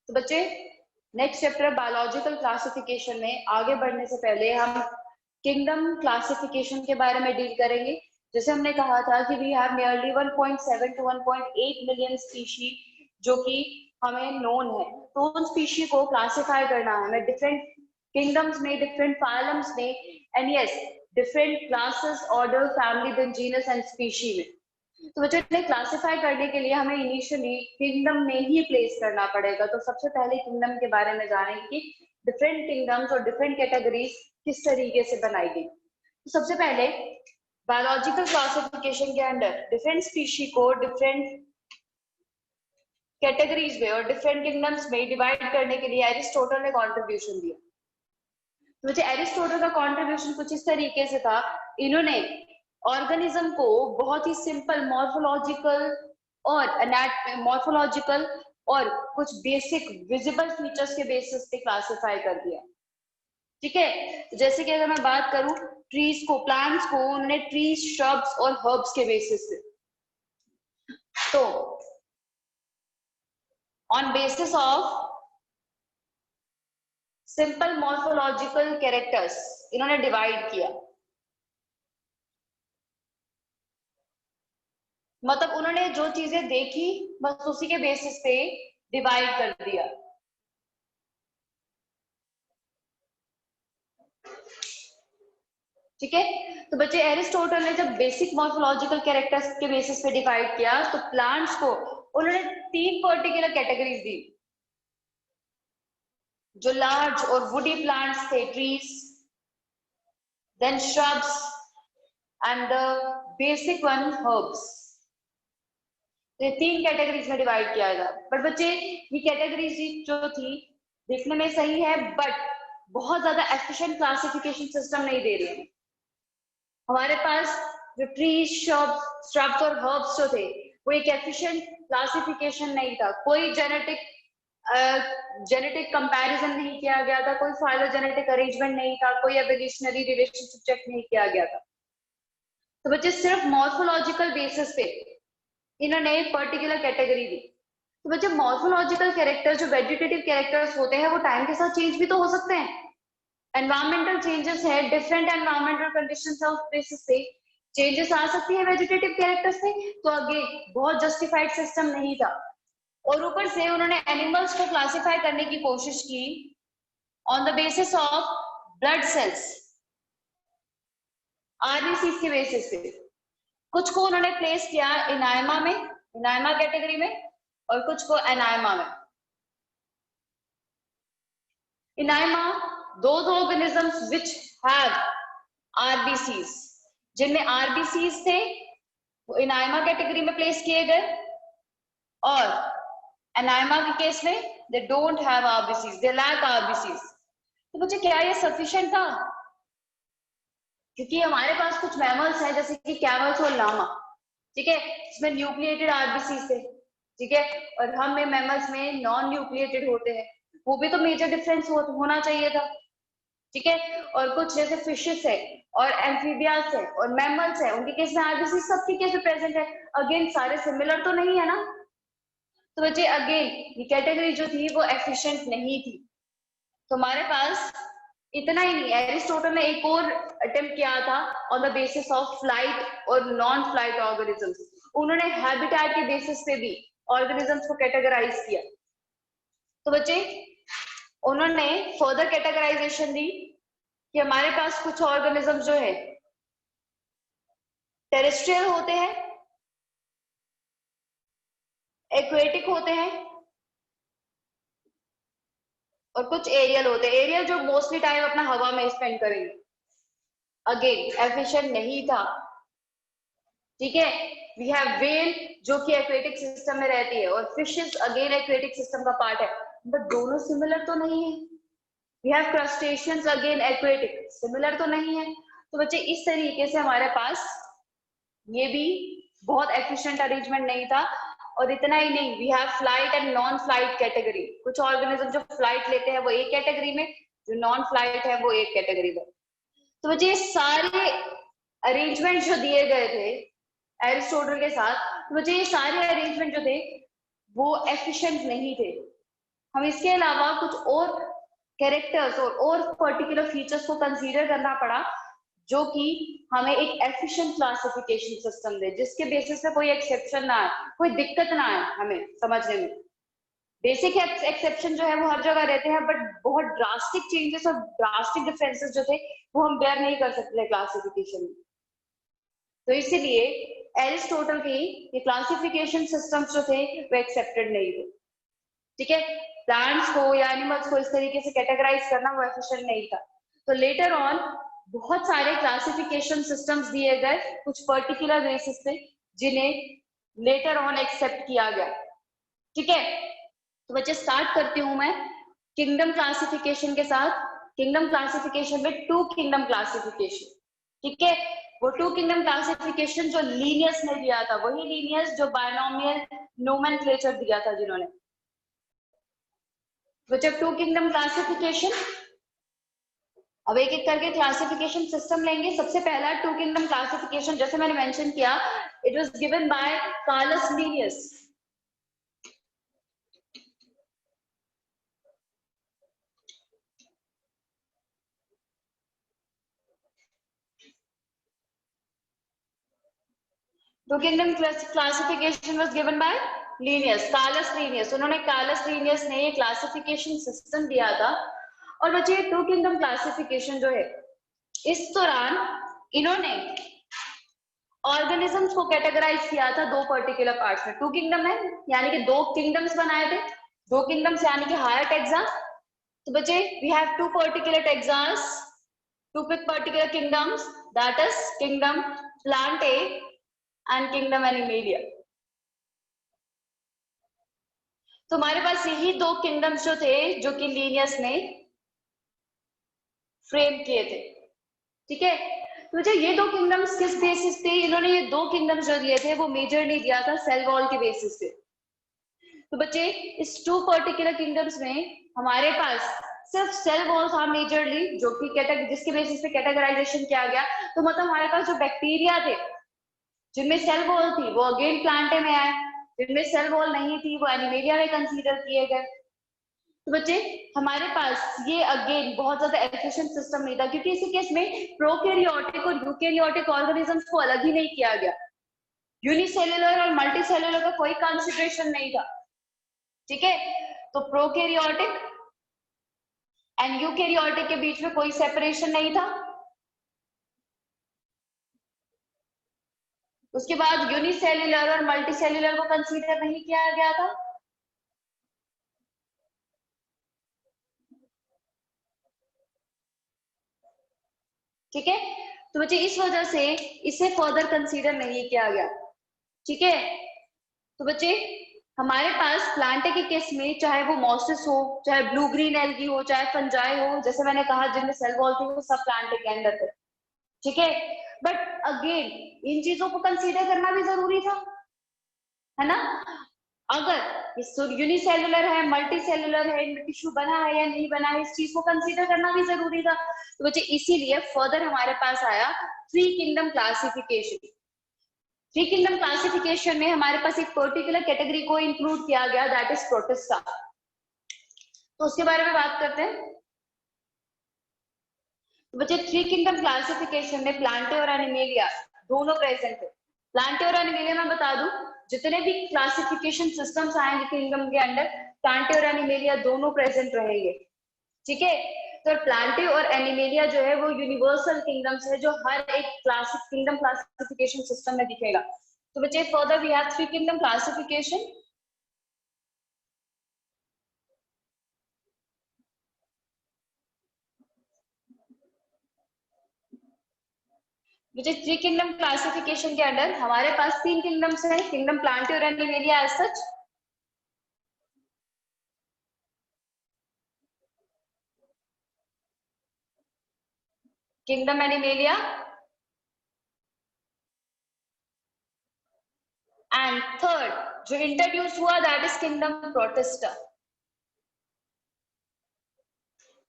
तो बच्चे next chapter biological classification में आगे बढ़ने से पहले हम किंगडम क्लासिफिकेशन के बारे में डील करेंगे। जैसे हमने कहा था कि we have nearly 1.7 to 1.8 million species जो कि हमें नोन है। तो उन स्पीशी को क्लासिफाई करना है हमें डिफरेंट किंगडम्स में, डिफरेंट फाइलम्स में, and yes different classes, order, family, then genus and species में। तो बच्चों इन्हें क्लासिफाई करने के लिए हमें इनिशियली किंगडम में ही प्लेस करना पड़ेगा। तो सबसे पहले किंगडम के बारे में जानेंगे कि डिफरेंट किंगडम्स और डिफरेंट कैटेगरीज किस तरीके से बनाई गई। तो सबसे पहले बायोलॉजिकल क्लासिफिकेशन के अंदर डिफरेंट स्पीशी को डिफरेंट कैटेगरीज में और डिफरेंट किंगडम्स में डिवाइड करने के लिए एरिस्टोटल ने कॉन्ट्रीब्यूशन दिया। तो मुझे एरिस्टोटल का कॉन्ट्रीब्यूशन कुछ इस तरीके से था, इन्होंने ऑर्गेनिज्म को बहुत ही सिंपल मॉर्फोलॉजिकल और कुछ बेसिक विजिबल फीचर्स के बेसिस पे क्लासिफाई कर दिया। ठीक है, जैसे कि अगर मैं बात करूं ट्रीज को, प्लांट्स को उन्होंने ट्रीज, श्रब्स और हर्ब्स के बेसिस पे, तो on basis of simple morphological characters इन्होंने डिवाइड किया। मतलब उन्होंने जो चीजें देखी बस उसी के बेसिस पे डिवाइड कर दिया। ठीक है, तो बच्चे एरिस्टोटल ने जब बेसिक मॉर्फोलॉजिकल कैरेक्टर्स के बेसिस पे डिवाइड किया तो प्लांट्स को उन्होंने 3 पर्टिकुलर कैटेगरीज दी। जो लार्ज और वुडी प्लांट्स थे, trees, then shrubs and the basic one herbs. ये 3 कैटेगरीज में डिवाइड किया था। बट बच्चे ये कैटेगरीज जो थी देखने में सही है बट बहुत ज्यादा एफिशिएंट क्लासिफिकेशन सिस्टम नहीं दे रही है। हमारे पास जो ट्रीज, श्रब्स और हर्ब्स जो थे वो एक एफिशिएंट क्लासिफिकेशन नहीं था। कोई जेनेटिक कंपैरिजन नहीं किया गया था, कोई फाइलोजेनेटिक अरेंजमेंट नहीं था, कोई एवोल्यूशनरी रिलेशनशिप चेक नहीं किया गया था। तो बच्चे सिर्फ मॉर्फोलॉजिकल बेसिस पे इन्होंने एक पर्टिकुलर कैटेगरी दी। तो बच्चे मॉर्फोलॉजिकल कैरेक्टर जो वेजिटेटिव कैरेक्टर्स होते हैं वो टाइम के साथ चेंज भी तो हो सकते हैं। एनवायरमेंटल चेंजेस है, different environmental conditions of basis पे चेंजेस आ सकती है वेजिटेटिव कैरेक्टर्स में। तो अगेन बहुत जस्टिफाइड सिस्टम नहीं था। और ऊपर से उन्होंने एनिमल्स को क्लासिफाई करने की कोशिश की on the basis of blood cells, RBC के बेसिस पे। कुछ को उन्होंने प्लेस किया इनायमा में, इनायमा कैटेगरी में, और कुछ को एनायमा में। इनायमा those organisms which have RBCs, जिनमें RBCs थे वो इनायमा कैटेगरी में प्लेस किए गए, और एनायमा के केस में they don't have RBCs, they lack RBCs। तो मुझे क्या ये सफिशिएंट था? क्योंकि हमारे पास कुछ मैमल्स हैं जैसे कि कैमल्स और लामा, ठीक है, इसमें न्यूक्लिएटेड आरबीसी थे, ठीक है, और हम में मैमल्स में नॉन न्यूक्लिएटेड होते हैं। वो भी तो मेजर डिफरेंस होना चाहिए था। ठीक है, और कुछ जैसे फिशेस है और एम्फीबियास है और मैमल्स है, उनके केस में आरबीसी सबके केस में प्रेजेंट है। अगेन सारे सिमिलर तो नहीं है ना। तो बच्चे अगेन ये कैटेगरी जो थी वो एफिशिएंट नहीं थी। तो हमारे पास इतना ही नहीं, एरिस्टोटल ने एक और अटेम्प्ट किया था on the basis of flight और नॉन फ्लाइट ऑर्गेनिजम्स। उन्होंने हैबिटेट के बेसिस पे भी ऑर्गेनिजम्स को कैटेगराइज किया। तो बच्चे उन्होंने फर्दर कैटेगराइजेशन दी कि हमारे पास कुछ ऑर्गेनिज्म जो है टेरेस्ट्रियल होते हैं, एक्वेटिक होते हैं, और कुछ एरियल होते हैं। एरियल जो मोस्टली टाइम अपना हवा में स्पेंड करेंगे। अगेन एफिशिएंट नहीं था। ठीक है, वी हैव व्हेल जो कि एक्वेटिक सिस्टम में रहती है, और फिशेस अगेन एक्वेटिक सिस्टम का पार्ट है, बट दोनों सिमिलर तो नहीं है। We have crustaceans again aquatic, similar तो नहीं है। तो बच्चे इस तरीके से हमारे पास ये भी बहुत एफिशिएंट अरेंजमेंट नहीं था। और इतना ही नहीं, we have flight and non flight category. कुछ ऑर्गेनिज्म जो फ्लाइट लेते हैं वो एक कैटेगरी में, जो नॉन फ्लाइट है वो एक कैटेगरी में। तो बच्चे ये सारे अरेंजमेंट जो दिए गए थे एरिस्टोटल के साथ, तो बच्चे ये सारे अरेंजमेंट जो थे वो एफिशिएंट नहीं थे। हम इसके अलावा कुछ और कैरेक्टर्स और पर्टिकुलर फीचर्स को कंसीडर करना पड़ा, जो कि हमें एक एफिशिएंट क्लासिफिकेशन सिस्टम दे, जिसके बेसिस पे कोई एक्सेप्शन ना आए, कोई दिक्कत ना आए हमें समझने में। बेसिक एक्सेप्शन जो है वो हर जगह रहते हैं, बट बहुत ड्रास्टिक चेंजेस और ड्रास्टिक डिफरेंसेस जो थे वो हम बेयर नहीं कर सकते क्लासिफिकेशन में। तो इसीलिए एरिस्टोटल के ये क्लासिफिकेशन सिस्टम्स जो थे वो एक्सेप्टेड नहीं थे। ठीक है, प्लांट्स को या एनिमल्स को इस तरीके से कैटेगराइज करना वो एफिशिएंट नहीं था। तो लेटर ऑन बहुत सारे क्लासिफिकेशन सिस्टम्स दिए गए कुछ पर्टिकुलर बेसिस पे, जिन्हें लेटर ऑन एक्सेप्ट किया गया। ठीक है, तो बच्चे स्टार्ट करती हूं मैं किंगडम क्लासिफिकेशन के साथ। किंगडम क्लासिफिकेशन में 2 किंगडम क्लासिफिकेशन। ठीक है, वो 2 किंगडम क्लासिफिकेशन जो लीनियस ने दिया था, वही लीनियस जो बायनोमियल नोमेनक्लेचर दिया था जिन्होंने। तो जब 2 किंगडम क्लासिफिकेशन, अब एक एक करके क्लासिफिकेशन सिस्टम लेंगे। सबसे पहला 2 किंगडम क्लासिफिकेशन, जैसे मैंने मेंशन किया, it was given by Carolus Linnaeus. Two kingdom classification was given by Linnaeus, Carolus Linnaeus. उन्होंने कार्लस लीनियस ने ये क्लासिफिकेशन सिस्टम दिया था। और बच्चे 2 किंगडम क्लासिफिकेशन जो है, इस दौरान इन्होंने ऑर्गेनिजम्स को कैटेगराइज किया था 2 पर्टिकुलर पार्ट्स में। 2 किंगडम है यानी कि 2 किंगडम्स बनाए थे। 2 किंगडम्स यानी कि हायर टेक्सा। तो बच्चे we have 2 particular taxas, 2 particular kingdoms, that is kingdom Plantae and kingdom Animalia. तो हमारे पास यही 2 किंगडम्स जो थे, जो कि लीनियस ने फ्रेम किए थे। ठीक है, तो मुझे ये 2 किंगडम्स किस बेसिस पे, इन्होंने ये 2 किंगडम्स जो दिए थे वो मेजरली दिया था सेल वॉल के बेसिस पे। तो बच्चे इस 2 पर्टिकुलर किंगडम्स में हमारे पास सिर्फ सेल वॉल था मेजरली, जो कि जिसके बेसिस पे कैटेगराइजेशन किया गया। तो मतलब हमारे पास जो बैक्टीरिया थे जिनमें सेल वॉल थी वो अगेन प्लांटे में आए, जिनमें सेल वॉल नहीं थी वो एनिमेलिया में कंसीडर किए गए। तो बच्चे हमारे पास ये अगेन बहुत ज्यादा एफिशिएंट सिस्टम नहीं था, क्योंकि इसी केस में प्रोकैरियोटिक और यूकैरियोटिक ऑर्गेनिजम्स को अलग ही नहीं किया गया। यूनिसेल्युलर और मल्टीसेल्युलर का कोई कंसिडरेशन नहीं था। ठीक है, तो प्रोकैरियोटिक एंड यूकैरियोटिक के बीच में कोई सेपरेशन नहीं था। उसके बाद यूनिसेल्युलर और मल्टीसेल्युलर को कंसीडर नहीं किया गया था। ठीक है, तो बच्चे इस वजह से इसे फर्दर कंसीडर नहीं किया गया। ठीक है, तो बच्चे हमारे पास प्लांटे के केस में चाहे वो मॉसिस हो, चाहे ब्लू ग्रीन एल्गी हो, चाहे फंजाई हो, जैसे मैंने कहा जिनमें सेल वॉल थी वो सब प्लांटे के अंदर थे। ठीक है, बट अगेन इन चीजों को कंसीडर करना भी जरूरी था, है ना। अगर यूनिसेल्युलर है, मल्टी सेल्युलर है, इनमें टिश्यू बना है या नहीं बना है, इस चीज को कंसीडर करना भी जरूरी था। तो बच्चे इसीलिए फर्दर हमारे पास आया 3 किंगडम क्लासिफिकेशन। 3 किंगडम क्लासिफिकेशन में हमारे पास एक पर्टिकुलर कैटेगरी को इंक्लूड किया गया, दैट इज प्रोटिस्टा। तो उसके बारे में बात करते हैं। तो बच्चे 3 किंगडम क्लासिफिकेशन में प्लांटे और एनिमेलिया दोनों प्रेजेंट है। प्लांटे और एनिमेलिया में बता दूं, जितने भी क्लासिफिकेशन सिस्टम्स आएंगे किंगडम के अंदर, प्लांटे और एनिमेलिया दोनों प्रेजेंट रहेंगे। ठीक है, तो प्लांटे और एनिमेलिया जो है वो यूनिवर्सल किंगडम्स है, जो हर एक किंगडम क्लासिफिकेशन सिस्टम में दिखेगा। तो बच्चे further we have 3 kingdom classification. Which is 3 kingdom classification के अंडर हमारे पास 3 किंगडम्स हैं, किंगडम प्लांटे और Animalia as such. Kingdom Animalia and third जो इंट्रोड्यूस हुआ दैट इज किंगडम प्रोटिस्टा।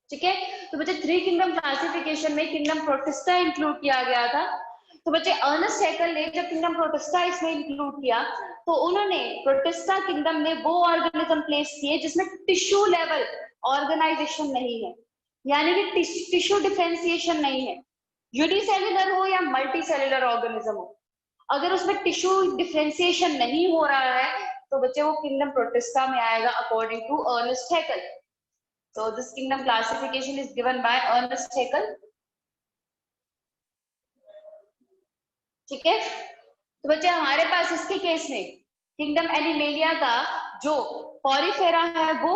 ठीक है, तो बच्चे 3 किंगडम क्लासिफिकेशन में किंगडम प्रोटिस्टा इंक्लूड किया गया था। तो बच्चे अर्नेस्ट हैकल ने जब किंगडम प्रोटिस्टा इसमें इंक्लूड किया तो उन्होंने प्रोटिस्टा किंगडम में वो ऑर्गेनिज्म प्लेस किए जिसमें टिश्यू लेवल ऑर्गेनाइजेशन नहीं है, यानी कि टिश्यू डिफरेंशिएशन नहीं है, यूनिसेल्युलर हो या मल्टी सेल्युलर ऑर्गेनिज्म हो, अगर उसमें टिश्यू डिफरेंशिएशन नहीं हो रहा है तो बच्चे वो किंगडम प्रोटिस्टा में आएगा according to Ernst Haeckel. So this kingdom classification is given by Ernest Haeckel. ठीक है, तो बच्चे हमारे पास इसके केस में किंगडम एनिमेलिया का जो पॉरीफेरा है वो,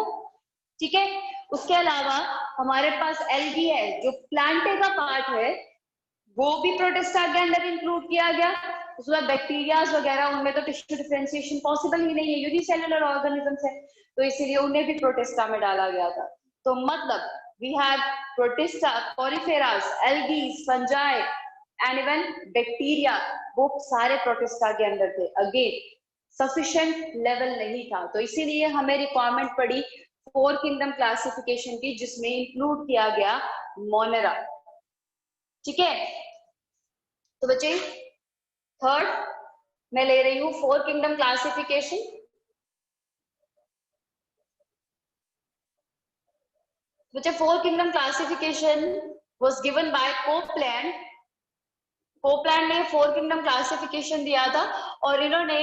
ठीक है, उसके अलावा हमारे पास एल्गी है जो प्लांटे का पार्ट है, वो भी प्रोटिस्टा के अंदर इंक्लूड किया गया। उसके बाद बैक्टीरियाज वगैरह उनमें तो टिश्यू डिफरेंशिएशन पॉसिबल ही नहीं है, यूनिसेल्युलर ऑर्गेनिजम्स है, तो इसीलिए उन्हें भी प्रोटिस्टा में डाला गया था। तो मतलब we have Protista, Porifera, algae, fungi and even bacteria, वो सारे प्रोटिस्टा के अंदर थे। अगेन सफिशिएंट लेवल नहीं था, तो इसीलिए हमें रिक्वायरमेंट पड़ी 4 किंगडम क्लासिफिकेशन की, जिसमें इंक्लूड किया गया मोनेरा। ठीक है, तो बच्चे थर्ड मैं ले रही हूँ 4 किंगडम क्लासिफिकेशन। बच्चे 4 kingdom classification was given bye Copeland. Copeland ने 4 किंगडम क्लासिफिकेशन दिया था और इन्होंने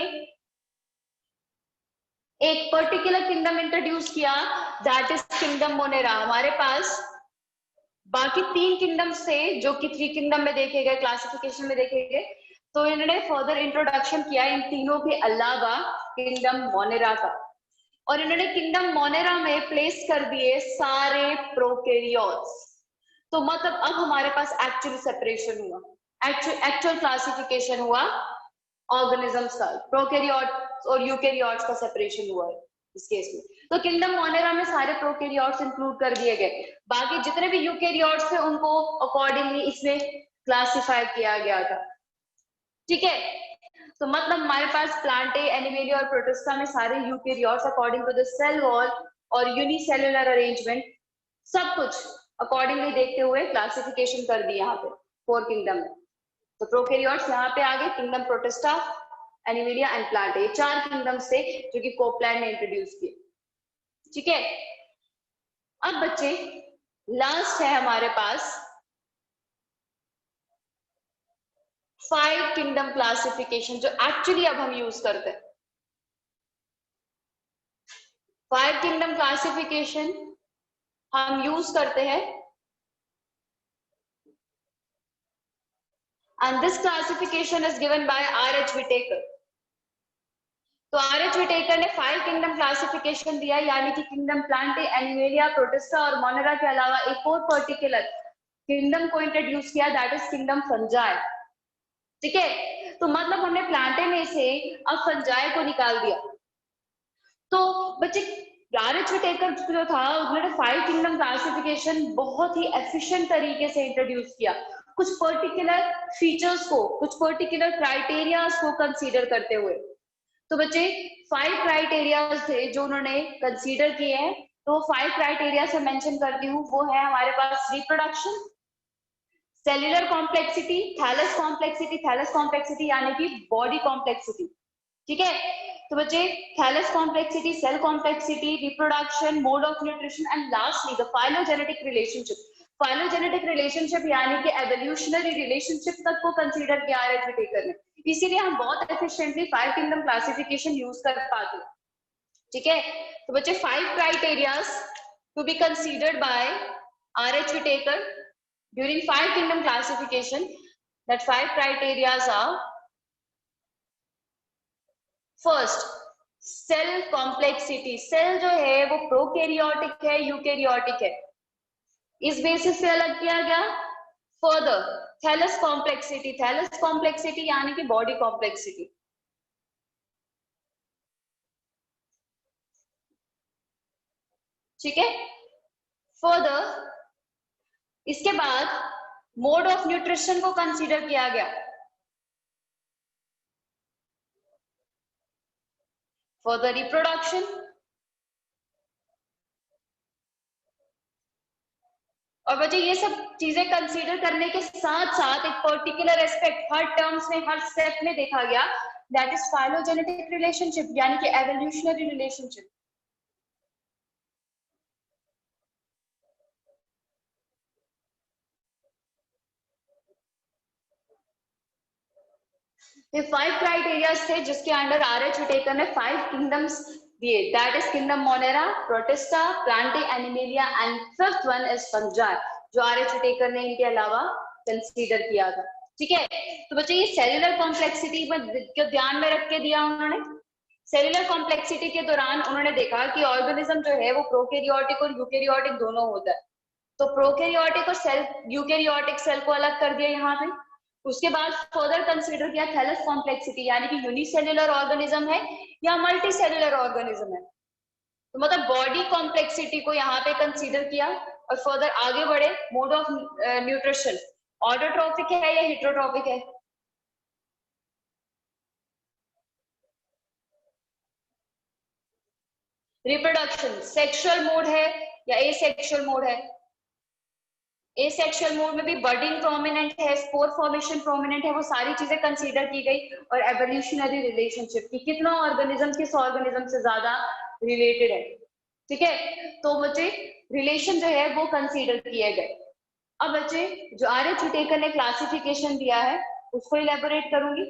एक पर्टिकुलर किंगडम इंट्रोड्यूस किया, दैट इज किंगडम मोनेरा। हमारे पास बाकी 3 किंगडम्स थे जो कि 3 किंगडम में देखे गए, क्लासिफिकेशन में देखे गए, तो इन्होंने फर्दर इंट्रोडक्शन किया इन तीनों के अलावा किंगडम मोनेरा का, और इन्होंने किंगडम मोनेरा में प्लेस कर दिए सारे प्रोकैरियोट्स। तो मतलब अब हमारे पास एक्चुअल सेपरेशन हुआ, एक्चुअल क्लासिफिकेशन हुआ ऑर्गेनिजम्स का, प्रोकैरियोट्स और यूकैरियोट्स का सेपरेशन हुआ है इस केस में। तो किंगडम मोनेरा में सारे प्रोकैरियोट्स इंक्लूड कर दिए गए, बाकी जितने भी यूकैरियोट्स थे उनको अकॉर्डिंगली इसमें क्लासिफाई किया गया था। ठीक है, तो मतलब हमारे पास प्लांटे, एनिमेलिया और प्रोटिस्टा में सारे eukaryotes according to the cell wall और यूनिसेल्युलर अरेंजमेंट सब कुछ अकॉर्डिंगली देखते हुए क्लासिफिकेशन कर दी यहाँ पे 4 किंगडम में। तो प्रोकैरियोट्स यहाँ पे आ गए, kingdom protista, animalia and Plantae, ये 4 किंगडम्स थे जो कि कोपलैंड ने इंट्रोड्यूस किए। ठीक है, अब बच्चे लास्ट है हमारे पास 5 किंगडम क्लासिफिकेशन जो एक्चुअली अब हम यूज करते हैं। 5 किंगडम क्लासिफिकेशन हम यूज करते हैं, and this classification is given by R.H. Whitaker. तो R.H. Whitaker ने 5 किंगडम क्लासिफिकेशन दिया, यानी कि किंगडम प्लांटे, एनिमेलिया, प्रोटिस्टा और मोनेरा के अलावा एक और पर्टिकुलर किंगडम को इंट्रोड्यूस किया, दैट इज किंगडम फंजाई। ठीक है, तो मतलब हमने प्लांटे में से अब फंजाई को निकाल दिया। तो बच्चे R.H. Whitaker जो था उन्होंने 5 किंगडम क्लासिफिकेशन बहुत ही एफिशिएंट तरीके से इंट्रोड्यूस किया, कुछ पर्टिकुलर फीचर्स को, कुछ पर्टिकुलर क्राइटेरियाज को कंसीडर करते हुए। तो बच्चे 5 क्राइटेरियाज थे जो उन्होंने कंसीडर किए हैं, तो 5 क्राइटेरिया से मेंशन करती हूँ। वो है हमारे पास reproduction, cellular complexity, thallus complexity यानी कि बॉडी कॉम्प्लेक्सिटी। ठीक है, तो बच्चे thallus complexity, cell complexity, reproduction, mode of nutrition and lastly the phylogenetic relationship. Phylogenetic relationship यानी कि एवोल्यूशनरी रिलेशनशिप तक को कंसीडर किया R.H. Whitaker ने, इसीलिए हम बहुत एफिशिएंटली 5 किंगडम क्लासिफिकेशन यूज कर पाते हैं। ठीक है, तो बच्चे 5 criterias to be considered by R.H. Whitaker during 5 kingdom classification. That 5 criterias are: first, cell complexity. Cell जो है वो प्रोकैरियोटिक है, यूकैरियोटिक है, इस बेसिस पे अलग किया गया। फर्दर थैलस कॉम्प्लेक्सिटी यानी कि बॉडी कॉम्प्लेक्सिटी। ठीक है, फर्दर इसके बाद मोड ऑफ न्यूट्रिशन को कंसीडर किया गया। फर्दर रिप्रोडक्शन, और बच्चे ये सब चीजें कंसीडर करने के साथ साथ एक पर्टिकुलर एस्पेक्ट हर टर्म्स में, हर स्टेप में देखा गया, दैट इज फाइलोजेनेटिक रिलेशनशिप, यानी कि एवोल्यूशनरी रिलेशनशिप। ये 5 क्राइटेरियाज थे जिसके अंडर आर.एच. व्हिटेकर ने 5 किंगडम्स दिए, that is kingdom Monera, protista, Plantae, animalia and fifth one is fungi, जो आर.एच. व्हिटेकर ने इनके अलावा कंसीडर किया था। ठीक है, तो बच्चे ये सेल्यूलर कॉम्प्लेक्सिटी को ध्यान में रख के दिया उन्होंने। सेल्यूलर कॉम्प्लेक्सिटी के दौरान उन्होंने देखा कि ऑर्गेनिज्म जो है वो प्रोकैरियोटिक और यूकैरियोटिक दोनों होता है, तो प्रोकैरियोटिक और सेल यूकैरियोटिक सेल को अलग कर दिया यहाँ पे। उसके बाद फर्दर कंसीडर किया थैलस कॉम्प्लेक्सिटी, यानी कि यूनिसेल्युलर ऑर्गेनिज्म है या मल्टी सेल्युलर ऑर्गेनिज्म है, तो मतलब बॉडी कॉम्प्लेक्सिटी को यहाँ पे कंसीडर किया और फर्दर आगे बढ़े। मोड ऑफ न्यूट्रिशन ऑटोट्रॉपिक है या हेटेरोट्रॉपिक है? रिप्रोडक्शन सेक्सुअल मोड है या एसेक्सुअल मोड है? एसेक्सुअल मोड में भी बर्डिंग प्रोमिनेंट है, स्पोर फॉर्मेशन प्रोमिनेंट है, वो सारी चीजें कंसीडर की गई। और एवोल्यूशनरी रिलेशनशिप की कितना ऑर्गेनिज्म किस ऑर्गेनिज्म से ज्यादा रिलेटेड है। ठीक है, तो बच्चे रिलेशन जो है वो कंसीडर किए गए। अब बच्चे जो आर.एच. व्हिटेकर ने क्लासिफिकेशन दिया है उसको इलेबोरेट करूंगी।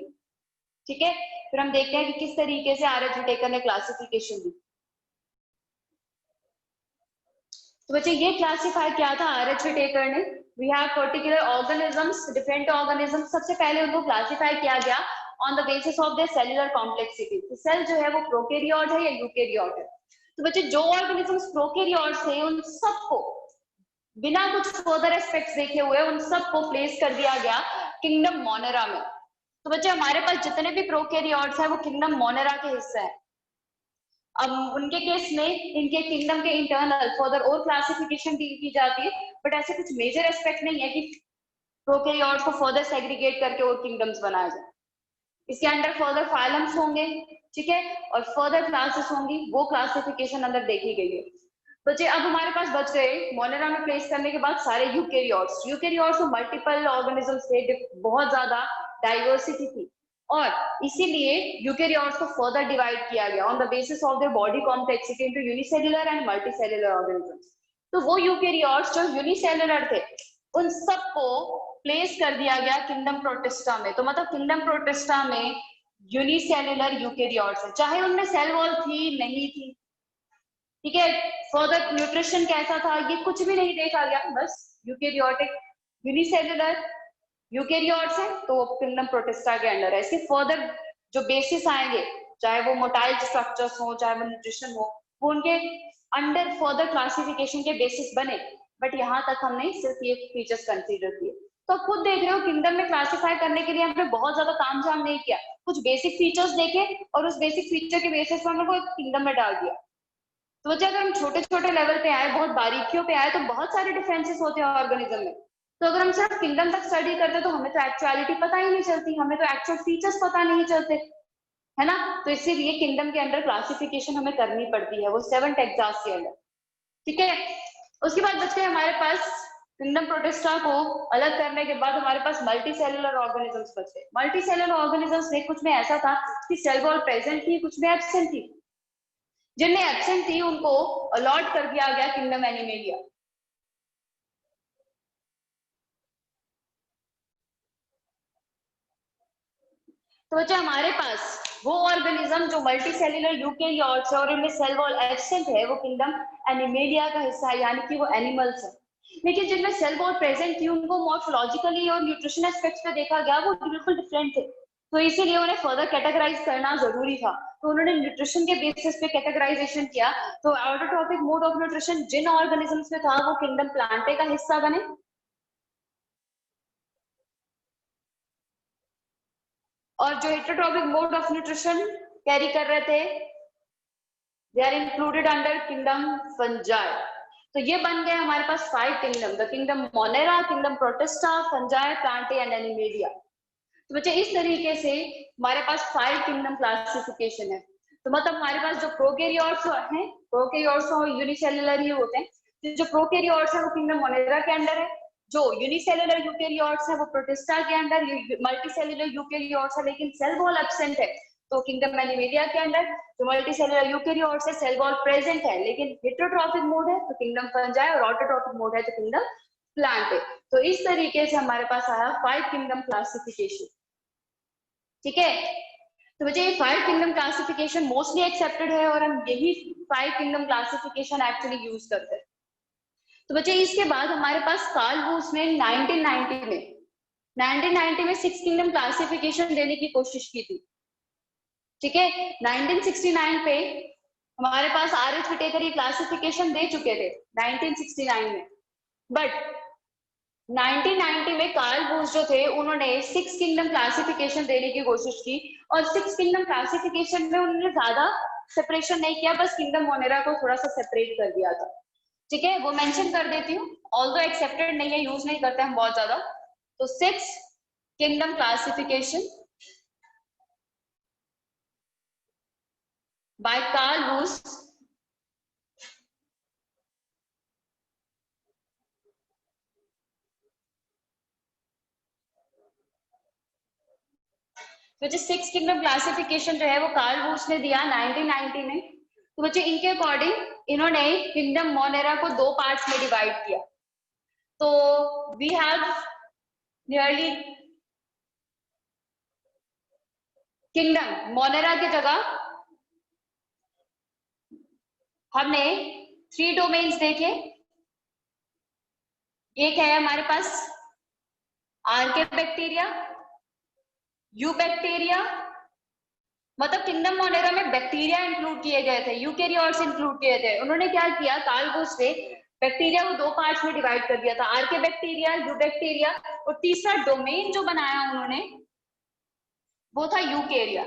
ठीक है, फिर हम देखते हैं कि किस तरीके से आर.एच. व्हिटेकर ने क्लासिफिकेशन दी। तो बच्चे ये क्लासिफाई किया था आर.एच. व्हिटेकर ने, we have particular organisms, different organisms. सबसे पहले उनको क्लासिफाई किया गया on the basis of their cellular complexity, तो सेल जो है वो प्रोकैरियोट है या यूकैरियोट है। तो बच्चे जो ऑर्गेनिजम्स प्रोकैरियोट्स थे उन सबको बिना कुछ फर्दर एस्पेक्ट्स देखे हुए उन सबको प्लेस कर दिया गया किंगडम मोनेरा में। तो बच्चे हमारे पास जितने भी प्रोकैरियोट्स हैं वो किंगडम मोनेरा के हिस्से हैं। अब उनके केस में इनके किंगडम के इंटरनल फर्दर और क्लासिफिकेशन डील की जाती है, बट ऐसे कुछ मेजर एस्पेक्ट नहीं है कि प्रोकैरियोट्स को फर्दर सेग्रीगेट करके और किंगडम्स बनाया जाए। इसके अंडर फर्दर फाइलम्स होंगे, ठीक है, और फर्दर क्लासेस होंगी, वो क्लासिफिकेशन अंदर देखी गई है। बच्चे अब हमारे पास बच गए मोनेरा में प्लेस करने के बाद सारे यूकैरियोट्स। यूकैरियोट्स में मल्टीपल ऑर्गेनिजम्स थे, बहुत ज्यादा डाइवर्सिटी थी, और इसीलिए यूकैरियोट्स को फर्दर डिवाइड किया गया on the basis of their body complexity into unicellular and multicellular organisms. तो वो यूकैरियोट्स जो यूनिसेल्युलर थे उन सबको प्लेस कर दिया गया किंगडम प्रोटिस्टा में। तो मतलब किंगडम प्रोटिस्टा में यूनिसेल्युलर यूकैरियोट्स है, चाहे उनमें सेल वॉल थी नहीं थी। ठीक है, फर्दर न्यूट्रिशन कैसा था ये कुछ भी नहीं देखा गया, बस यूकैरियोटिक यूनिसेल्युलर यूकैरियोट्स है तो किंगडम प्रोटिस्टा के अंडर है। इसके फर्दर जो बेसिस आएंगे, चाहे वो मोटाइल स्ट्रक्चर्स हो चाहे वो न्यूट्रिशन हो, वो उनके अंडर फर्दर क्लासिफिकेशन के बेसिस बने, बट यहाँ तक हमने सिर्फ ये फीचर्स कंसीडर किए। तो आप खुद देख रहे हो किंगडम में क्लासिफाई करने के लिए हमने बहुत ज्यादा काम झाम नहीं किया, कुछ बेसिक फीचर्स देखे और उस बेसिक फीचर के बेसिस पर हमने को किंगडम में डाल दिया। तो बच्चे अगर हम छोटे छोटे लेवल पे आए, बहुत बारीकियों पे आए, तो बहुत सारे डिफरेंसेस होते हैं ऑर्गेनिज्म में। तो अगर हम सिर्फ किंगडम तक स्टडी करते तो हमें तो एक्चुअलिटी पता ही नहीं चलती, हमें तो एक्चुअल फीचर्स पता नहीं चलते, है ना। तो इसीलिए किंगडम के अंडर क्लासिफिकेशन हमें करनी पड़ती है, वो 7 टेक्सास के अंडर। ठीक है, उसके बाद बच्चे हमारे पास किंगडम प्रोटिस्टा को अलग करने के बाद हमारे पास मल्टी सेलुलर ऑर्गेनिजम्स बचे। मल्टी सेलुलर ऑर्गेनिजम्स में कुछ में ऐसा था कि सेल वॉल प्रेजेंट थी, कुछ में एब्सेंट थी। जिनमें एब्सेंट थी उनको अलॉट कर दिया गया किंगडम एनिमेलिया। तो बच्चा हमारे पास वो ऑर्गेनिज्म जो मल्टी सेल्युलर यूकैरियोट्स है और इनमें सेल वॉल एब्सेंट है, वो किंगडम एनिमेलिया का हिस्सा है, यानी कि वो एनिमल्स है। लेकिन जिनमें सेल वॉल प्रेजेंट थी उनको मॉर्फोलॉजिकली और न्यूट्रिशन एस्पेक्ट्स पे देखा गया, वो बिल्कुल डिफरेंट थे, तो इसीलिए उन्हें फर्दर कैटेगराइज करना जरूरी था। तो उन्होंने न्यूट्रिशन के बेसिस पे कैटेगराइजेशन किया। तो ऑटोट्रॉपिक मोड ऑफ न्यूट्रिशन जिन ऑर्गेनिजम्स में था वो किंगडम प्लांटे का हिस्सा बने, और जो heterotrophic mode of nutrition carry कर रहे थे they are included under kingdom fungi. तो ये बन गए हमारे पास 5 kingdom, the kingdom Monera, kingdom Protista, fungi, Plantae and Animalia. तो बच्चे इस तरीके से हमारे पास 5 किंगडम क्लासिफिकेशन है। तो मतलब हमारे पास जो प्रोकैरियोट्स हैं, प्रोकैरियोट्स यूनिसेल्युलर ही होते हैं, जो प्रोकैरियोट्स है वो किंगडम मोनेरा के अंडर है, जो यूनिसेलुलर यूकैरियोट्स है वो प्रोटिस्टा के अंडर, मल्टीसेलुलर यूकैरियोट्स है लेकिन सेल वॉल एब्सेंट है तो किंगडम एनिमेलिया के अंडर, जो मल्टीसेलुलर यूकैरियोट्स है सेल वॉल प्रेजेंट है लेकिन हेटेरोट्रॉफिक मोड है तो किंगडम फंजाई, और ऑटोट्रॉफिक मोड है तो किंगडम प्लांट है। तो इस तरीके से हमारे पास आया 5 किंगडम क्लासिफिकेशन। ठीक है, तो बच्चे ये 5 किंगडम क्लासिफिकेशन मोस्टली एक्सेप्टेड है और हम यही 5 किंगडम क्लासिफिकेशन एक्चुअली यूज करते हैं। तो बच्चे इसके बाद हमारे पास कार्ल वुर्ट्ज ने 1990 में 6 किंगडम क्लासिफिकेशन देने की कोशिश की थी। ठीक है, 1969 पे हमारे पास आर.एच. विटेकर ये क्लासिफिकेशन दे चुके थे 1969 में, बट 1990 में कार्ल वुर्ट्ज जो थे उन्होंने 6 किंगडम क्लासिफिकेशन देने की कोशिश की और 6 किंगडम क्लासिफिकेशन में उन्होंने ज्यादा सेपरेशन नहीं किया, बस किंगडम मोनेरा को थोड़ा सा सेपरेट कर दिया था। ठीक है, वो मेंशन कर देती हूँ, ऑल्दो एक्सेप्टेड नहीं है, यूज नहीं करते हम बहुत ज्यादा। तो 6 किंगडम क्लासिफिकेशन बाय कार्ल वुर्ट्ज तो जो 6 किंगडम क्लासिफिकेशन जो है वो कार्ल वुर्ट्ज ने दिया 1990 में। तो बच्चे इनके अकॉर्डिंग इन्होंने किंगडम मोनेरा को 2 पार्ट्स में डिवाइड किया। तो we have nearly kingdom Monera की जगह हमने 3 डोमेन्स देखे। एक है हमारे पास आर्के बैक्टीरिया, यू बैक्टीरिया, मतलब किंगडम मोनेरा में बैक्टीरिया इंक्लूड किए गए थे, यूकैरियोट्स इंक्लूड किए थे। उन्होंने क्या किया, कार्ल वुर्ट्ज ने बैक्टीरिया को 2 पार्ट्स में डिवाइड कर दिया था, आर्के बैक्टीरिया, यू बैक्टीरिया, और तीसरा डोमेन जो बनाया उन्होंने वो था यूकैरिया।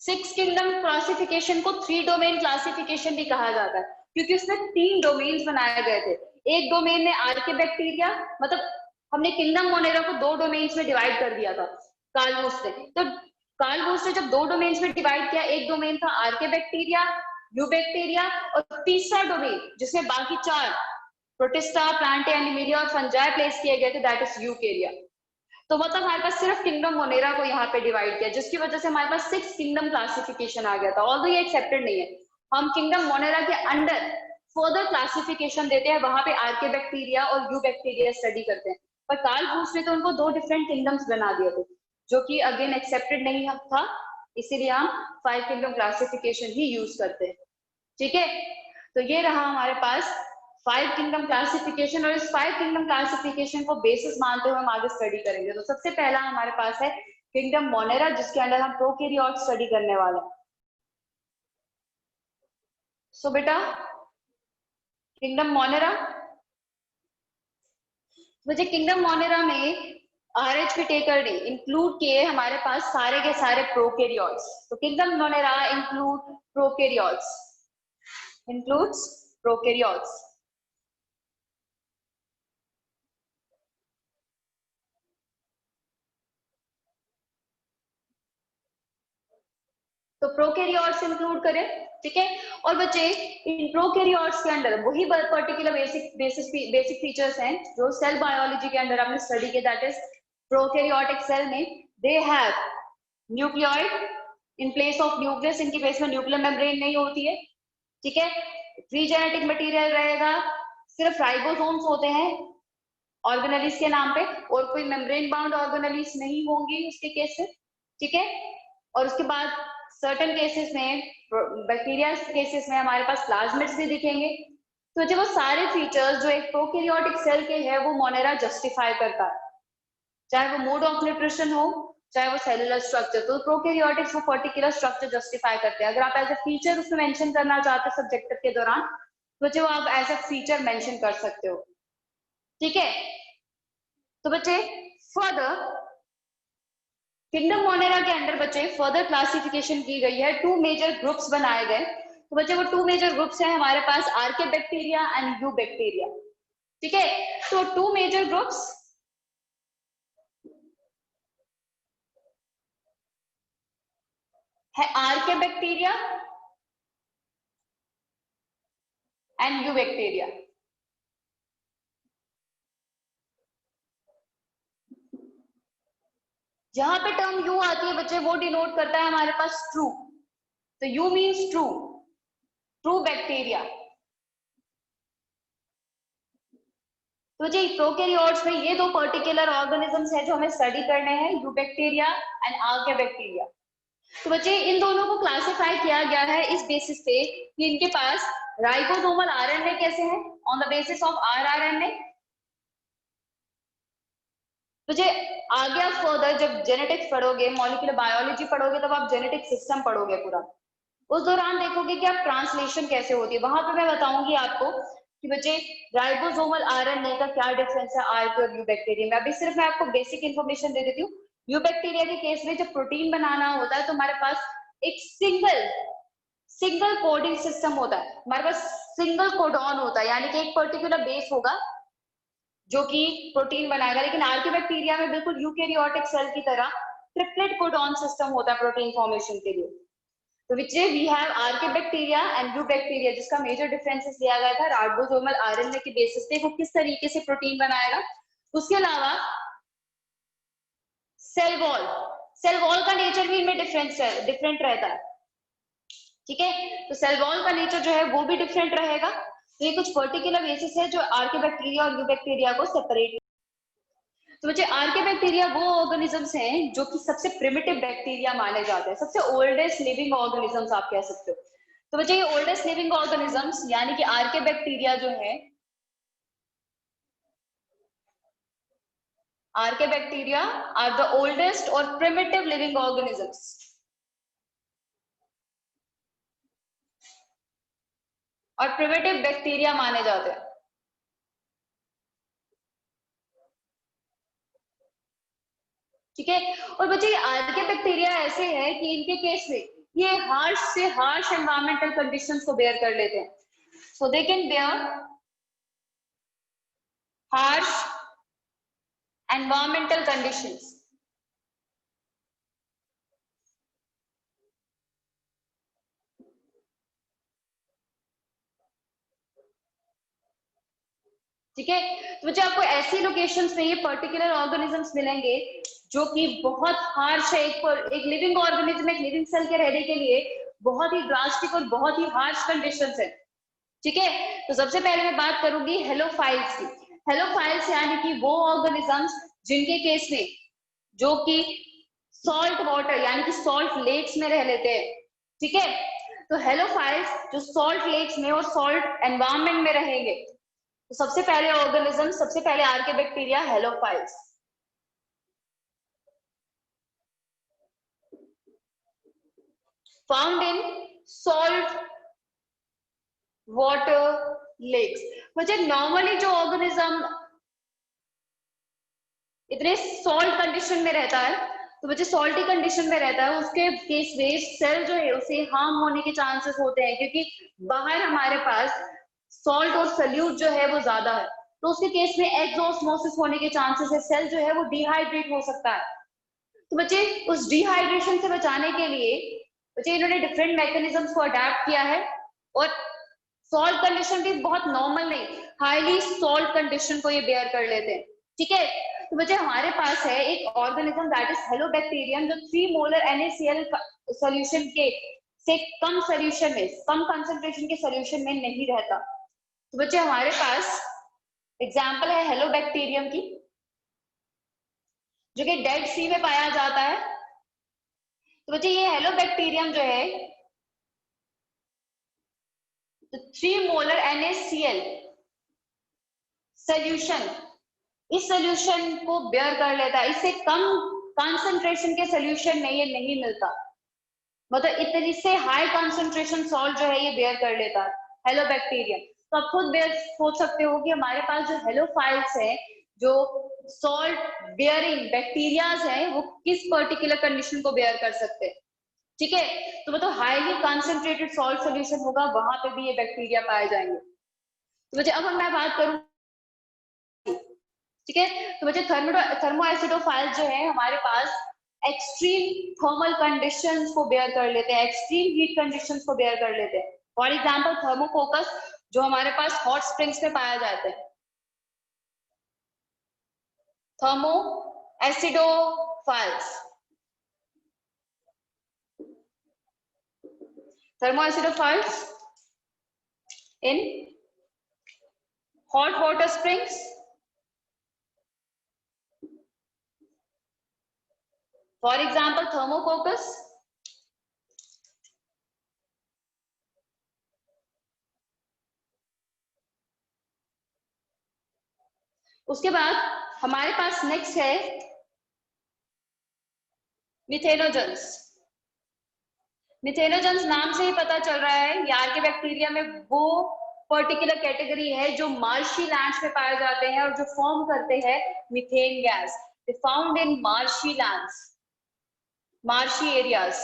6 किंगडम क्लासिफिकेशन को 3 डोमेन क्लासिफिकेशन भी कहा जाता है क्योंकि उसमें 3 डोमेन्स बनाए गए थे। एक डोमेन में आर्के बैक्टीरिया, मतलब हमने किंगडम मोनेरा को 2 डोमेन्स में डिवाइड कर दिया था कार्ल वुर्ट्ज ने। तो कार्ल वुर्ट्ज ने जब 2 डोमेन्स में डिवाइड किया, एक डोमेन था आर्के बैक्टीरिया, यू बैक्टीरिया, और तीसरा डोमेन जिसमें बाकी 4 प्रोटिस्टा, प्लांटे, एनिमेलिया और फंजाई प्लेस किए गए थे, दैट इज यूकैरिया। तो मतलब हमारे पास सिर्फ किंगडम मोनेरा को यहाँ पे डिवाइड किया, जिसकी वजह से हमारे पास 6 किंगडम क्लासिफिकेशन आ गया था। ऑल्दो ये एक्सेप्टेड नहीं है, हम किंगडम मोनेरा के अंडर फर्दर क्लासिफिकेशन देते हैं, वहां पे आर्के बैक्टीरिया और यू बैक्टीरिया स्टडी करते हैं। पर कार्ल वुर्ट्ज ने तो उनको 2 डिफरेंट किंगडम्स बना दिए थे, जो कि अगेन एक्सेप्टेड नहीं था, इसीलिए हम 5 किंगडम क्लासिफिकेशन ही यूज करते हैं। ठीक है, तो ये रहा हमारे पास 5 किंगडम क्लासिफिकेशन, और इस 5 किंगडम क्लासिफिकेशन को बेसिस मानते हुए हम आगे स्टडी करेंगे। तो सबसे पहला हमारे पास है किंगडम मोनेरा, जिसके अंदर हम प्रोकैरियोट स्टडी करने वाले हैं। सो बेटा किंगडम मोनेरा, मुझे किंगडम मोनेरा में आर.एच. विटेकर ने इंक्लूड किए हमारे पास सारे के सारे प्रोकैरियोट्स। तो किंगडम मोनेरा includes prokaryotes। तो प्रोकैरियोट्स इंक्लूड करें, ठीक है। और बच्चे इन प्रोकैरियोट्स के अंदर वही पर्टिकुलर बेसिक फीचर्स हैं जो सेल बायोलॉजी के अंदर हमने स्टडी किया, दैट इज प्रोकैरियोटिक सेल में they have nucleoid in place of nucleus, इनके प्लेस में न्यूक्लियर मेम्ब्रेन नहीं होती है, ठीक है। फ्री जेनेटिक मटेरियल रहेगा, सिर्फ राइबोसोम्स होते हैं ऑर्गेनेलिस के नाम पे, और कोई मेम्ब्रेन बाउंड ऑर्गेनेलिस नहीं होंगी उसके केस से, ठीक है। और उसके बाद सर्टेन केसेस में, बैक्टीरिया केसेस में हमारे पास प्लाज्मिड्स भी दिखेंगे। तो जो वो सारे फीचर्स जो एक प्रोकैरियोटिक सेल के है वो मोनेरा जस्टिफाई करता है, चाहे वो मोड ऑफ न्यूट्रिशन हो, चाहे वो सेलुलर स्ट्रक्चर। तो प्रोकैरियोटिक्स वो पर्टिकुलर स्ट्रक्चर जस्टिफाई करते हैं। अगर आप एज ए फीचर उसमें मेंशन करना चाहते हो सब्जेक्टिव के दौरान, तो जो आप एज ए फीचर मेंशन कर सकते हो, ठीक है। तो बच्चे फर्दर किंगडम मोनेरा के अंदर बच्चे फर्दर क्लासिफिकेशन की गई है, 2 मेजर ग्रुप्स बनाए गए। तो बच्चे वो 2 मेजर ग्रुप्स हैं हमारे पास archaebacteria and you bacteria, ठीक है। तो 2 मेजर ग्रुप्स है आर्के बैक्टीरिया एंड यू बैक्टीरिया। जहां पे टर्म यू आती है बच्चे वो डिनोट करता है हमारे पास ट्रू, तो you means true, true bacteria. तो जी प्रोकैरियोट्स में ये दो पर्टिकुलर ऑर्गेनिजम्स है जो हमें स्टडी करने हैं, यू बैक्टीरिया एंड आर्के बैक्टीरिया। तो बच्चे इन दोनों को क्लासिफाई किया गया है इस बेसिस पे कि इनके पास राइबोसोमल आरएनए कैसे है, on the basis of rRNA. तुझे आगे आप फर्दर जब जेनेटिक्स पढ़ोगे, मॉलिक्यूलर बायोलॉजी पढ़ोगे, तब आप जेनेटिक सिस्टम पढ़ोगे पूरा, उस दौरान देखोगे कि आप ट्रांसलेशन कैसे होती है, वहां पे मैं बताऊंगी आपको कि बच्चे राइबोसोमल आरएनए का क्या डिफरेंस है आर्के और यू बैक्टीरिया में। अभी सिर्फ मैं आपको बेसिक इन्फॉर्मेशन दे देती हूँ। यू बैक्टीरिया के केस में जब प्रोटीन बनाना होता है तो हमारे पास एक सिंगल कोडिंग सिस्टम होता है, हमारे पास सिंगल कोडॉन होता है, यानी कि एक पर्टिकुलर बेस होगा जो कि प्रोटीन बनाएगा। लेकिन आर्के बैक्टीरिया में बिल्कुल यूकैरियोटिक सेल की तरह ट्रिपलेट कोडॉन सिस्टम होता है प्रोटीन फॉर्मेशन के लिए। तो which we have archaebacteria and eubacteria, जिसका मेजर डिफरेंसेस दिया गया था राइबोसोमल आरएनए के बेसिस पे वो किस तरीके से प्रोटीन बनाएगा। उसके अलावा सेल वॉल का नेचर भी इनमें डिफरेंट रहता है, ठीक है। तो सेल वॉल का नेचर जो है वो भी डिफरेंट रहेगा। तो ये कुछ पर्टिकुलर बेसिस है जो आर्के बैक्टीरिया और यू बैक्टीरिया को सेपरेट। तो बच्चे आर्के बैक्टीरिया वो ऑर्गेनिजम्स हैं जो कि सबसे प्रिमिटिव बैक्टीरिया माने जाते हैं, सबसे ओल्डेस्ट लिविंग ऑर्गेनिजम्स आप कह सकते हो। तो बच्चे ये ओल्डेस्ट लिविंग ऑर्गेनिजम्स यानी कि आर्के बैक्टीरिया जो है, आर्के बैक्टीरिया आर द ओल्डेस्ट और प्रिमिटिव लिविंग ऑर्गेनिजम्स। और प्रिमिटिव बैक्टीरिया माने जाते हैं, ठीक है। और बच्चे आर्के बैक्टीरिया ऐसे है कि इनके केस में ये हार्श से हार्श एनवायरमेंटल कंडीशंस को बेयर कर लेते हैं। So they can bear harsh environmental conditions. ठीक है। तो मुझे आपको ऐसी लोकेशंस में ये पर्टिकुलर ऑर्गेनिजम्स मिलेंगे जो कि बहुत हार्श है, एक लिविंग ऑर्गेनिज्म, एक लिविंग सेल के रहने के लिए बहुत ही ड्रास्टिक और बहुत ही हार्श कंडीशंस है, ठीक है। तो सबसे पहले मैं बात करूंगी हेलोफाइल्स की। हेलोफाइल्स यानी कि वो ऑर्गेनिजम्स जिनके केस में जो कि सॉल्ट वाटर यानी कि सॉल्ट लेक्स में रह लेते हैं, ठीक है। तो हेलोफाइल्स जो सॉल्ट लेक्स में और सॉल्ट एनवायरमेंट में रहेंगे, तो सबसे पहले ऑर्गेनिज्म, सबसे पहले archaebacteria halophiles. Found in salt water lakes. मुझे नॉर्मली जो ऑर्गेनिज्म इतने सॉल्ट कंडीशन में रहता है, तो मुझे सॉल्टी कंडीशन में रहता है, उसके केस में सेल जो है उसे हार्म होने के चांसेस होते हैं, क्योंकि बाहर हमारे पास सॉल्ट और सल्यूट जो है वो ज्यादा है, तो उसके केस में एक्सोस्मोसिस होने के चांसेस है, सेल जो है वो डिहाइड्रेट हो सकता है। तो बच्चे उस डिहाइड्रेशन से बचाने के लिए बच्चे इन्होंने डिफरेंट मैकेनिज्म्स को अडेप्ट किया है, और सॉल्ट कंडीशन भी बहुत नॉर्मल नहीं, हाईली सॉल्ट कंडीशन को ये बेयर कर लेते हैं, ठीक है। तो बच्चे हमारे पास है एक ऑर्गेनिज्म दैट इज हेलोबैक्टीरियम, जो 3 मोलर NaCl सॉल्यूशन के से कम सॉल्यूशन में, कम कंसंट्रेशन के सॉल्यूशन में नहीं रहता। तो बच्चे हमारे पास एग्जांपल है हेलोबैक्टीरियम की, जो कि डेड सी में पाया जाता है। तो बच्चे ये हेलोबैक्टीरियम जो है, तो 3 मोलर NaCl सॉल्यूशन, इस सॉल्यूशन को बेयर कर लेता है, इससे कम कंसंट्रेशन के सॉल्यूशन में ये नहीं मिलता, मतलब इतनी से हाई कंसंट्रेशन सॉल्ट जो है ये बेयर कर लेता है हेलोबैक्टीरियम। तो आप खुद बेयर सोच सकते हो कि हमारे पास जो हेलोफाइल्स है, जो सॉल्ट बेयरिंग बैक्टीरियाज है, वो किस पर्टिकुलर कंडीशन को बेयर कर सकते हैं, ठीक है। तो मतलब हाईली कंसंट्रेटेड सॉल्ट सॉल्यूशन होगा, वहां पे भी ये बैक्टीरिया पाए जाएंगे। तो मुझे अब मैं बात करूं, ठीक है। तो बच्चे थर्मो एसिडोफाइल जो है हमारे पास एक्सट्रीम थर्मल कंडीशंस को बेयर कर लेते हैं, एक्सट्रीम हीट कंडीशंस को बेयर कर लेते हैं। फॉर एग्जांपल थर्मोकोकस जो हमारे पास हॉट स्प्रिंग्स में पाया जाते हैं। Thermo acidophiles, thermoacidophile in hot water springs, for example thermococcus, उसके बाद हमारे पास नेक्स्ट है मिथेनोजेंस। मिथेनोजेंस नाम से ही पता चल रहा है ये आर्के बैक्टीरिया में वो पर्टिकुलर कैटेगरी है जो मार्शी लैंड्स में पाए जाते हैं और जो फॉर्म करते हैं methane gas. They found in marshy lands, marshy areas.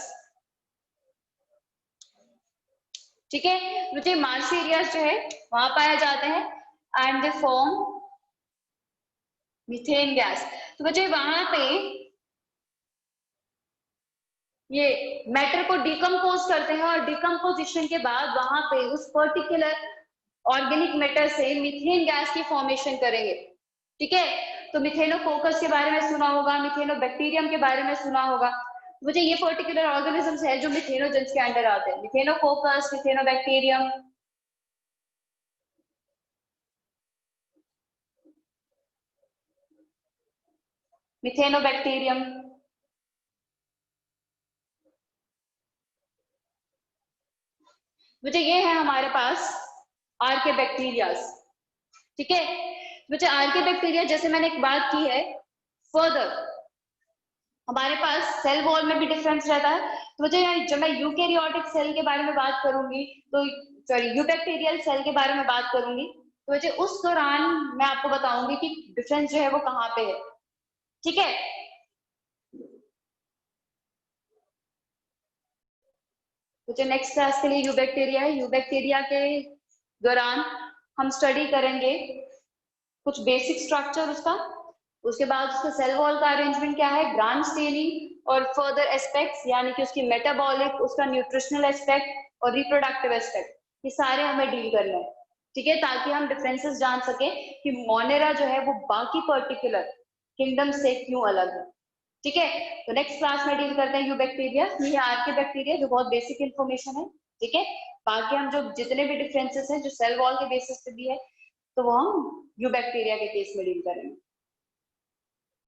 ठीक है, मुझे मार्शी एरियाज जो है वहां पाए जाते हैं and they form methane gas. तो मुझे वहां पे ये मैटर को डिकम्पोज करते हैं और डिकम्पोजिशन के बाद वहां पे उस पर्टिकुलर ऑर्गेनिक मैटर से मीथेन गैस की फॉर्मेशन करेंगे। ठीक है, तो मिथेनोकोकस के बारे में सुना होगा, मिथेनोबैक्टीरियम के बारे में सुना होगा। मुझे ये पर्टिकुलर ऑर्गेनिजम्स है जो मिथेनोजेंस के अंडर आते हैं, मिथेनोकोकस, मिथेनोबैक्टीरियम। मिथेनोबैक्टीरियम मुझे ये है हमारे पास आर्के बैक्टीरियाज। ठीक है, मुझे आर्के बैक्टीरिया जैसे मैंने एक बात की है, फर्दर हमारे पास सेल वॉल में भी डिफरेंस रहता है। तो मुझे जब मैं यूकैरियोटिक सेल के बारे में बात करूंगी, तो सॉरी यूबैक्टीरियल सेल के बारे में बात करूंगी, तो मुझे उस दौरान मैं आपको बताऊंगी कि डिफरेंस जो है वो कहाँ पे है। ठीक है, मुझे नेक्स्ट क्लास के लिए यूबैक्टीरिया है। यूबैक्टीरिया के दौरान हम स्टडी करेंगे कुछ बेसिक स्ट्रक्चर उसका, उसके बाद उसका सेल वॉल का अरेंजमेंट क्या है, ब्रांच स्टेनिंग और फर्दर एस्पेक्ट्स, यानी कि उसकी मेटाबॉलिक, उसका न्यूट्रिशनल एस्पेक्ट और रिप्रोडक्टिव एस्पेक्ट, ये सारे हमें डील करना है। ठीक है, ताकि हम डिफरेंसेस जान सके कि मोनेरा जो है वो बाकी पर्टिकुलर किंगडम से क्यों अलग है। ठीक है, तो नेक्स्ट क्लास में डील करते हैं यूबैक्टीरिया, ये आर्के बैक्टीरिया जो बहुत बेसिक इंफॉर्मेशन है। ठीक है, बाकी हम जो जितने भी डिफरेंसेस हैं जो सेल वॉल के बेसिस पे भी है, तो वो हम यूबैक्टीरिया के केस में डील करेंगे।